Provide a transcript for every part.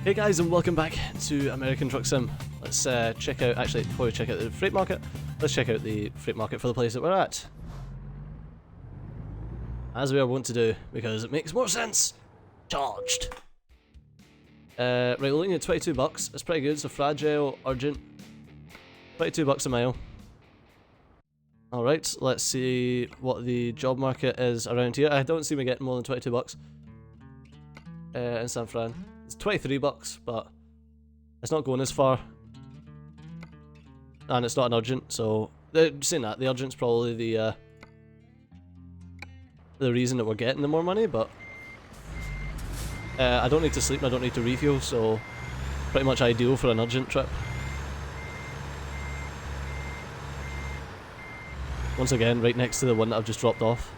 Hey guys, and welcome back to American Truck Sim. Let's check out, actually before we check out the freight market, let's check out the freight market for the place that we're at. As we are wont to do, because it makes more sense. Charged. Right, we're looking at 22 bucks. It's pretty good. It's a fragile, urgent. 22 bucks a mile. Alright, let's see what the job market is around here. I don't see me getting more than 22 bucks in San Fran. It's 23 bucks, but it's not going as far. And it's not an urgent, so saying that, the urgent's probably the reason that we're getting the more money, but I don't need to sleep and I don't need to refuel, so pretty much ideal for an urgent trip. Once again, right next to the one that I've just dropped off.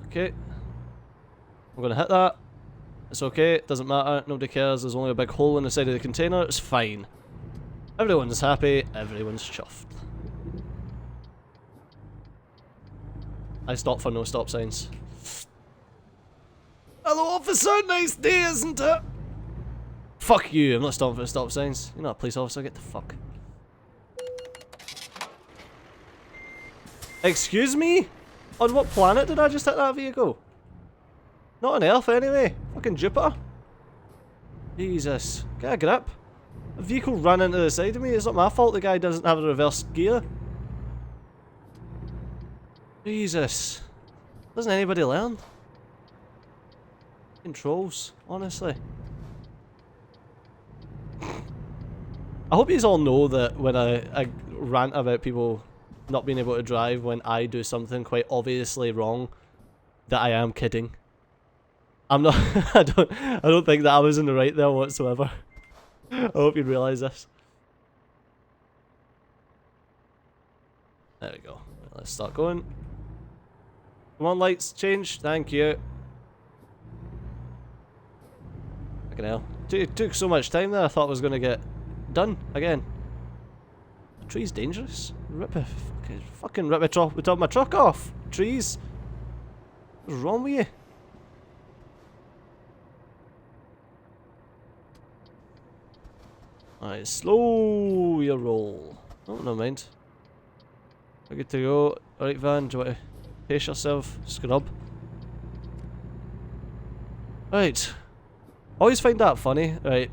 Okay. I'm gonna hit that. It's okay, it doesn't matter, nobody cares, there's only a big hole in the side of the container, it's fine. Everyone's happy, everyone's chuffed. I stop for no stop signs. Hello officer, nice day, isn't it? Fuck you, I'm not stopping for stop signs. You're not a police officer, get the fuck. Excuse me? On what planet did I just hit that vehicle? Not on Earth anyway. Fucking Jupiter. Jesus. Get a grip. A vehicle ran into the side of me. It's not my fault the guy doesn't have a reverse gear. Jesus. Doesn't anybody learn? Controls, honestly. I hope you all know that when I rant about people not being able to drive when I do something quite obviously wrong, that I am kidding. I'm not. I don't think that I was in the right there whatsoever. I hope you realise this. There we go. Let's start going. Come on, lights, change. Thank you. Fucking hell. It took so much time there. I thought I was going to get done again. The tree's dangerous. Fucking rip the top of my truck off. Trees. What's wrong with you? Alright, slow your roll. Oh, never mind. We're good to go. Alright, van, do you want to pace yourself? Scrub. Right. Always find that funny. Right,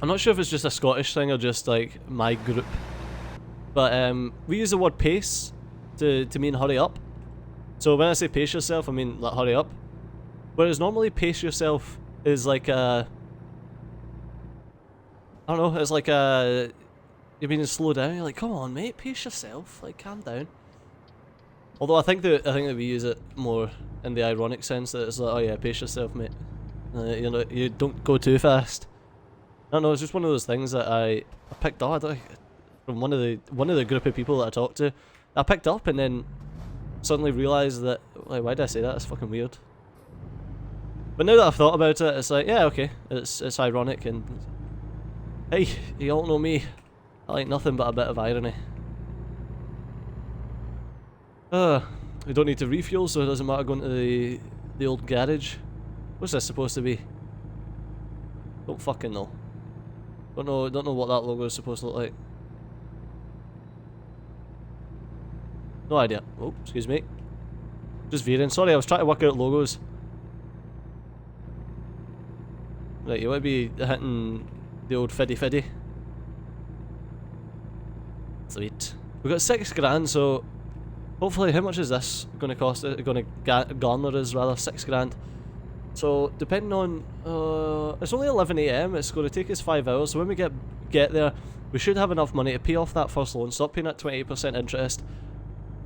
I'm not sure if it's just a Scottish thing or just like my group. But we use the word pace to mean hurry up. So when I say pace yourself, I mean like hurry up. Whereas normally pace yourself is like a... I don't know, it's like a... You mean slow down, you're like, come on mate, pace yourself, like calm down. Although I think that we use it more in the ironic sense that it's like, oh yeah, pace yourself mate. You know, you don't go too fast. I don't know, it's just one of those things that I picked up. From one of the group of people that I talked to, I picked up and then suddenly realised that, like, why did I say that? It's fucking weird. But now that I've thought about it, it's like, yeah, okay, it's ironic and hey, you all know me. I like nothing but a bit of irony. We don't need to refuel, so it doesn't matter going to the old garage. What's this supposed to be? Don't fucking know. Don't know what that logo is supposed to look like. No idea. Oh, excuse me. Just veering. Sorry, I was trying to work out logos. Right, you want to be hitting the old fiddy fiddy. Sweet. We got 6 grand, so hopefully, how much is this going to cost? Going to garner us rather 6 grand. So depending on, it's only 11 AM. It's going to take us 5 hours. So when we get there, we should have enough money to pay off that first loan. Stop paying at 28% interest,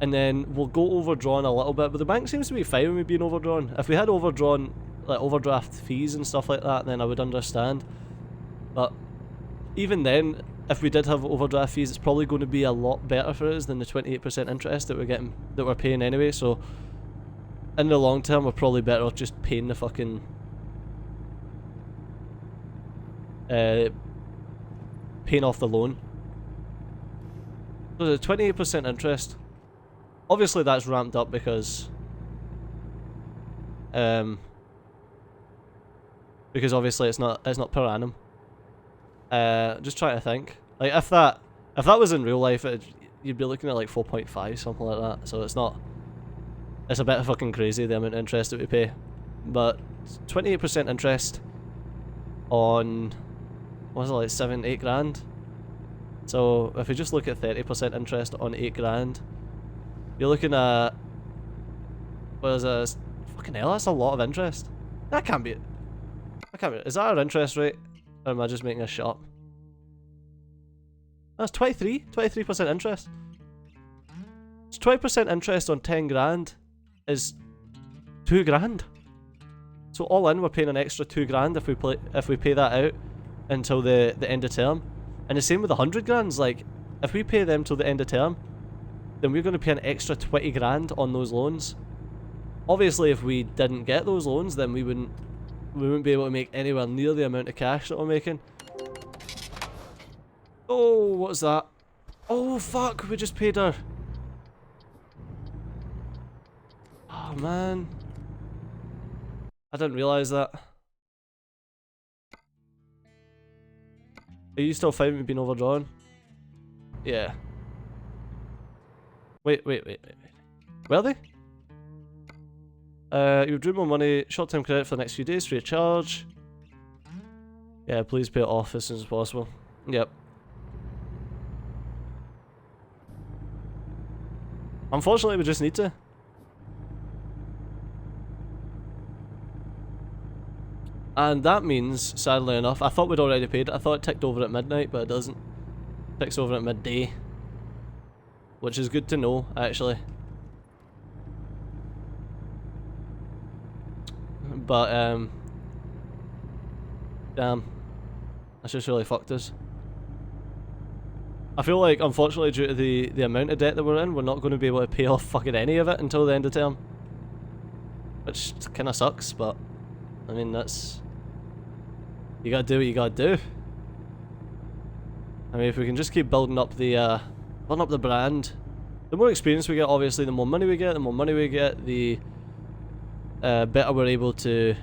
and then we'll go overdrawn a little bit. But the bank seems to be fine with me being overdrawn. If we had overdrawn, like overdraft fees and stuff like that, then I would understand. But even then, if we did have overdraft fees, it's probably going to be a lot better for us than the 28% interest that we're paying anyway. So in the long term, we're probably better off just paying the fucking paying off the loan. So the 28% interest. Obviously that's ramped up because obviously it's not per annum. Just trying to think. Like if that was in real life, you'd be looking at like 4.5, something like that. So it's not. It's a bit fucking crazy the amount of interest that we pay, but 28% interest on what was it, like 7-8 grand. So if we just look at 30% interest on 8 grand, you're looking at, what is this? Fucking hell, that's a lot of interest. That can't be it. That can't be it. Is that our interest rate? Or am I just making a shit up? That's 23% interest. It's 20% interest on 10 grand is 2 grand. So all in, we're paying an extra 2 grand if we pay that out until the end of term. And the same with the 100 grands. Like, if we pay them till the end of term, then we're going to pay an extra 20 grand on those loans. Obviously, if we didn't get those loans, then we wouldn't be able to make anywhere near the amount of cash that we're making. Oh, what's that? Oh, fuck, we just paid her. Oh, man. I didn't realise that. Are you still fine with being overdrawn? Yeah. Wait. Were they? You withdrew more money, short-term credit for the next few days, free of charge. Yeah, please pay it off as soon as possible. Yep. Unfortunately, we just need to. And that means, sadly enough, I thought we'd already paid it. I thought it ticked over at midnight, but it doesn't. It ticks over at midday. Which is good to know, actually. But, damn. That's just really fucked us. I feel like, unfortunately, due to the amount of debt that we're in, we're not going to be able to pay off fucking any of it until the end of term. Which kind of sucks, but, I mean, that's... You gotta do what you gotta do. I mean, if we can just keep building up the brand, the more experience we get, obviously, the more money we get. The better we're able to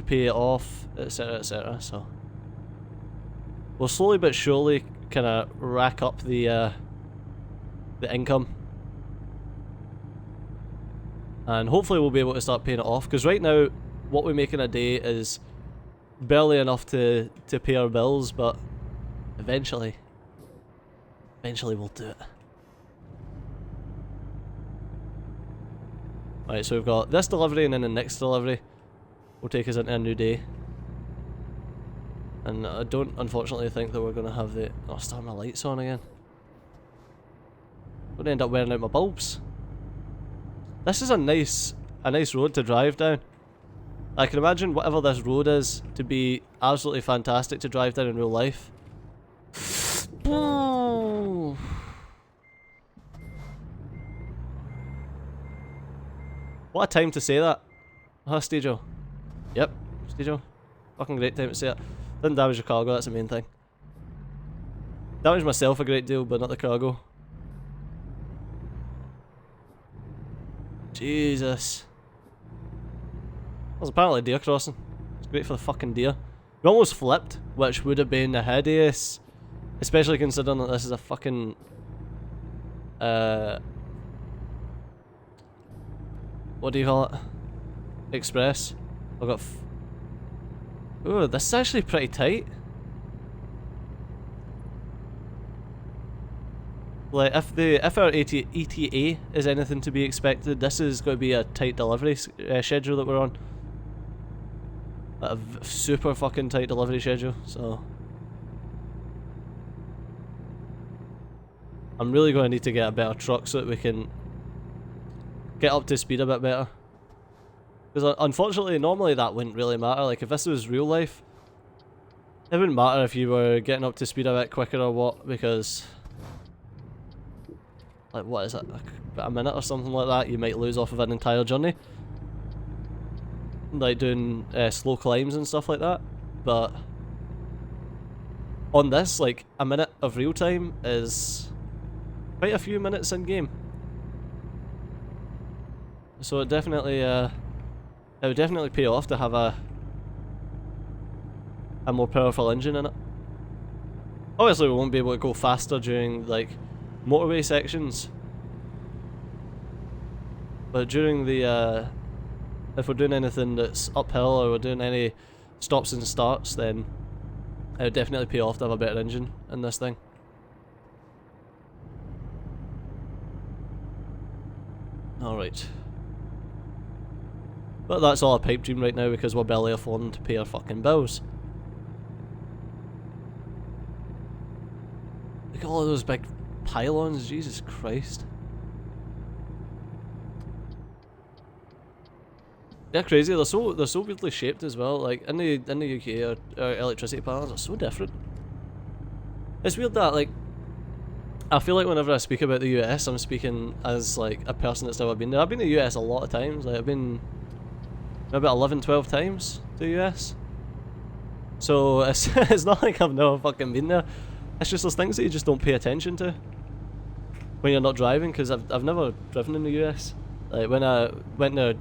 pay it off, etc., etc. So we'll slowly but surely kind of rack up the income, and hopefully we'll be able to start paying it off. Because right now, what we make in a day is barely enough to pay our bills, but eventually we'll do it. Right, so we've got this delivery, and then the next delivery will take us into a new day. And I don't unfortunately think that we're going to have the... Oh, start my lights on again. I'm going to end up wearing out my bulbs. This is a nice road to drive down. I can imagine whatever this road is to be absolutely fantastic to drive down in real life. What a time to say that. Huh, Stejo? Yep, Stejo. Fucking great time to say it. Didn't damage the cargo, that's the main thing. Damaged myself a great deal, but not the cargo. Jesus. There's apparently a deer crossing. It's great for the fucking deer. We almost flipped, which would have been hideous. Especially considering that this is a fucking... what do you call it? Express. I've got... Ooh, this is actually pretty tight. Like, if our ETA is anything to be expected, this is going to be a tight delivery schedule that we're on. A super fucking tight delivery schedule, so... I'm really going to need to get a better truck so that we can get up to speed a bit better. Because unfortunately, normally that wouldn't really matter. Like, if this was real life, it wouldn't matter if you were getting up to speed a bit quicker or what, because... Like, what is it? About a minute or something like that, you might lose off of an entire journey. Like doing slow climbs and stuff like that. But on this, like, a minute of real time is quite a few minutes in game. So it definitely it would definitely pay off to have a more powerful engine in it. Obviously we won't be able to go faster during like motorway sections, but during the if we're doing anything that's uphill or we're doing any stops and starts, then it would definitely pay off to have a better engine in this thing. Alright. But that's all a pipe dream right now because we're barely affording to pay our fucking bills. Look at all of those big pylons, Jesus Christ. They're crazy, they're so weirdly shaped as well. Like in the UK our electricity pylons are so different. It's weird that like I feel like whenever I speak about the US I'm speaking as like a person that's never been there. I've been to the US a lot of times, like I've been maybe 11-12 times to the US. So it's not like I've never fucking been there. It's just those things that you just don't pay attention to when you're not driving, because I've never driven in the US. Like when I went there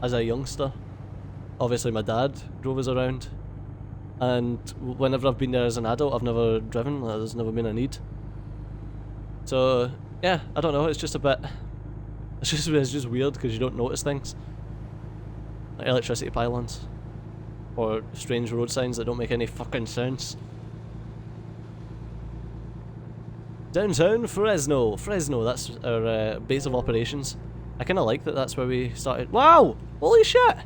as a youngster, obviously my dad drove us around, and whenever I've been there as an adult I've never driven, like, there's never been a need. So yeah, I don't know, it's just a bit, it's just weird because you don't notice things. Like electricity pylons. Or strange road signs that don't make any fucking sense. Downtown Fresno, that's our base of operations. I kinda like that that's where we started. Wow! Holy shit!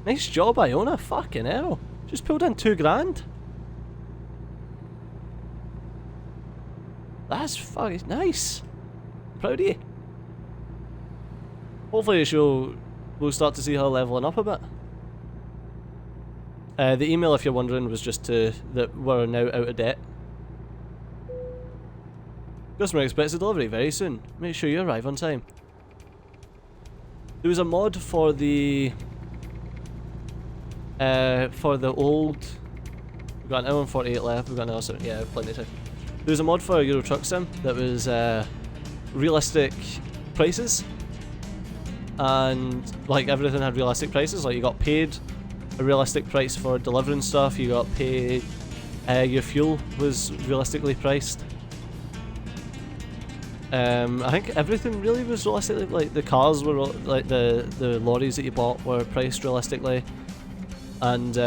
Nice job, Iona, fucking hell. Just pulled in $2,000. That's fucking nice. Proud of you. Hopefully we'll start to see her leveling up a bit. The email, if you're wondering, was just that we're now out of debt. Customer expects a delivery very soon. Make sure you arrive on time. There was a mod for the old. We've got an hour and 48 left. We've got another 7. Yeah, plenty of time. There was a mod for Euro Truck Sim that was realistic prices, and like everything had realistic prices. Like you got paid a realistic price for delivering stuff. You got paid. Your fuel was realistically priced. I think everything really was realistically, like the cars were like the lorries that you bought were priced realistically, and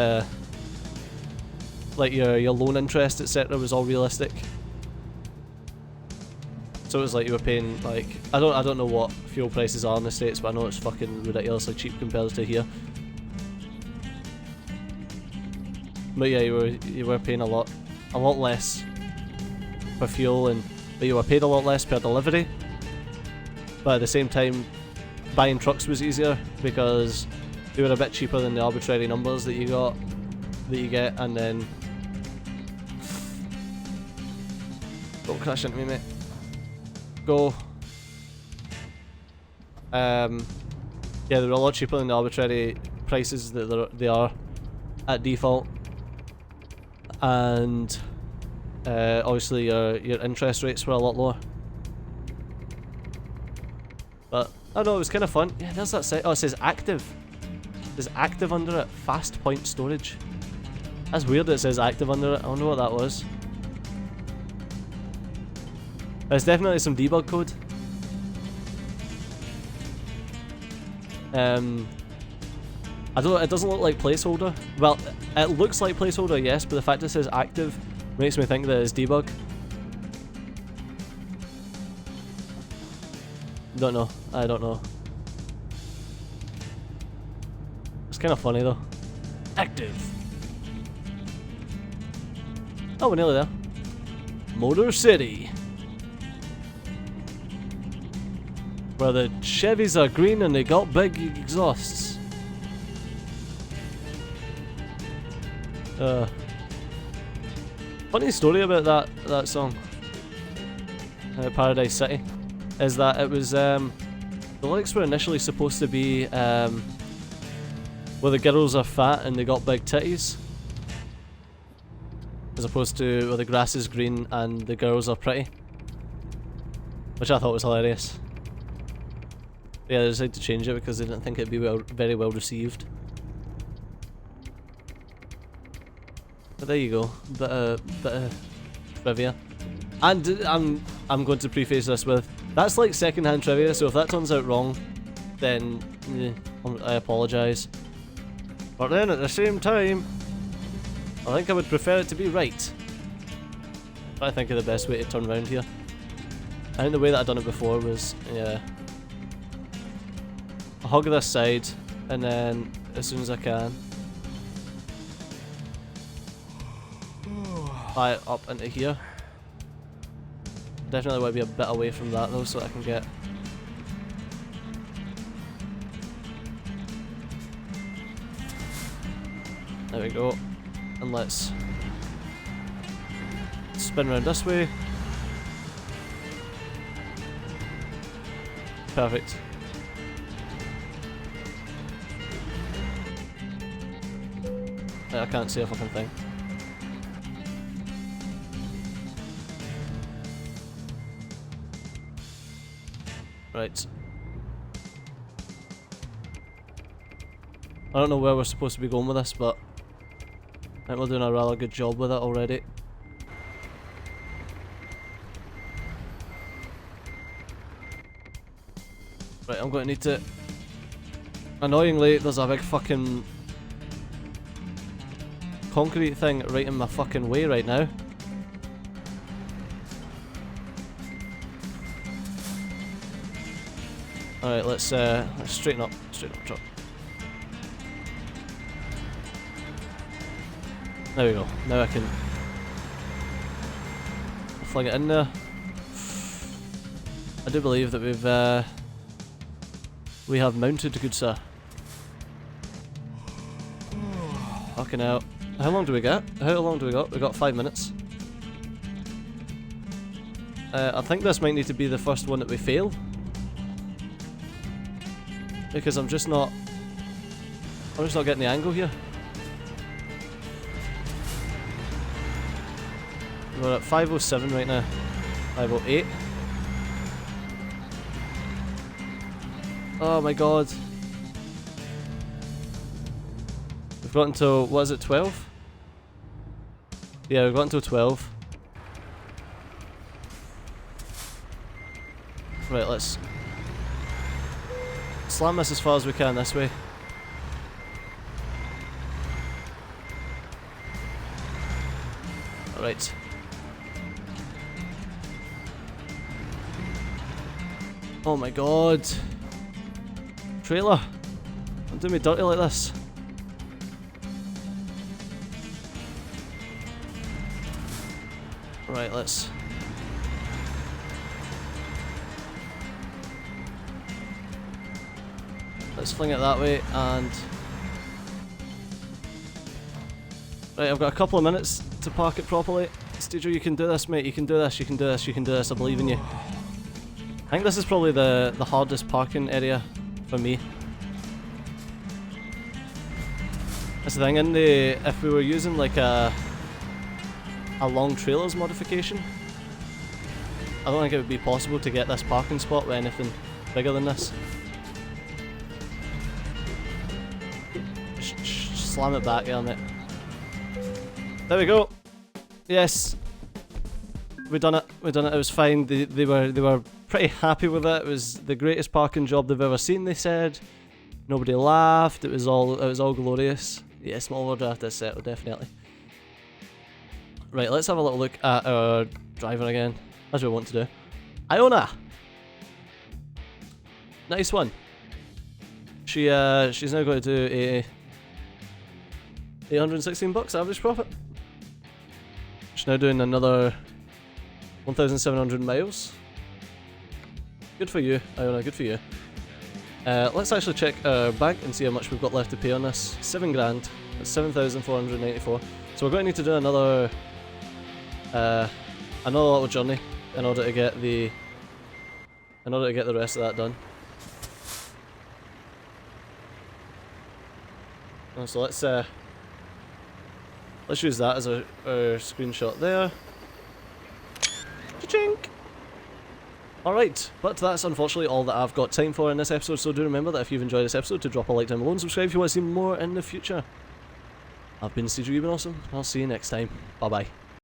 like your loan interest etc. was all realistic. So it was like you were paying like I don't know what fuel prices are in the States, but I know it's fucking ridiculously cheap compared to here. But yeah, you were paying a lot less for fuel, but you were paid a lot less per delivery. But at the same time, buying trucks was easier because they were a bit cheaper than the arbitrary numbers that you get, and then don't crash into me, mate. Go. Yeah, they were a lot cheaper than the arbitrary prices that they are at default. And obviously your interest rates were a lot lower. But I don't know, it was kind of fun. Yeah, there's that site. Oh, it says active. There's active under it. Fast point storage. That's weird that it says active under it. I wonder what that was. There's definitely some debug code. It doesn't look like placeholder. Well, it looks like placeholder, yes, but the fact it says active makes me think that it's debug. Don't know. I don't know. It's kind of funny though. Active. Oh, we're nearly there. Motor City. Where the Chevys are green and they got big exhausts. Funny story about that song, Paradise City, is that it was the lyrics were initially supposed to be where the girls are fat and they got big titties, as opposed to where the grass is green and the girls are pretty, which I thought was hilarious. Yeah, they decided to change it because they didn't think it'd be very well received. But there you go, bit of trivia. And I'm going to preface this with, that's like second-hand trivia, so if that turns out wrong, then I apologise. But then at the same time, I think I would prefer it to be right. But I think of the best way to turn around here. I think the way that I'd done it before was, yeah, I'll hug this side, and then as soon as I can, fly it up into here. Definitely want to be a bit away from that though, so I can get. There we go. And let's spin around this way. Perfect. I can't see a fucking thing. Right. I don't know where we're supposed to be going with this, but I think we're doing a rather good job with it already. Right, I'm going to need to... Annoyingly, there's a big fucking concrete thing right in my fucking way right now. Alright, let's straighten up truck. There we go. Now I can fling it in there. I do believe that we have mounted, good sir. Fucking hell. How long do we get? How long do we got? We got 5 minutes. I think this might need to be the first one that we fail. Because I'm just not getting the angle here. We're at 507 right now. 508. Oh my god. We've got until, what is it, 12? Yeah, we've got until 12. Right, let's slam this as far as we can this way. Alright. Oh my god. Trailer. Don't do me dirty like this. Right, let's fling it that way, and right, I've got a couple of minutes to park it properly. Stager, you can do this, mate. You can do this. You can do this. You can do this. I believe in you. I think this is probably the hardest parking area for me. That's the thing. If we were using like a long trailers modification, I don't think it would be possible to get this parking spot with anything bigger than this. Slam it back, yeah, mate. There we go. Yes, we done it. We done it. It was fine. They were pretty happy with it. It was the greatest parking job they've ever seen. They said. Nobody laughed. It was all glorious. Yeah, small overdraft is settled, definitely. Right, let's have a little look at our driver again, as we want to do. Iona, nice one. She's now going to do a 816 bucks average profit. She's now doing another 1,700 miles. Good for you, Iona, good for you. Let's actually check our bank and see how much we've got left to pay on this. 7 grand. That's 7,494. So we're going to need to do another little journey in order to get the rest of that done. So let's use that as our screenshot there. Cha-chink! Alright, but that's unfortunately all that I've got time for in this episode, so do remember that if you've enjoyed this episode to drop a like down below and subscribe if you want to see more in the future. I've been CJ, you've been awesome, I'll see you next time. Bye bye.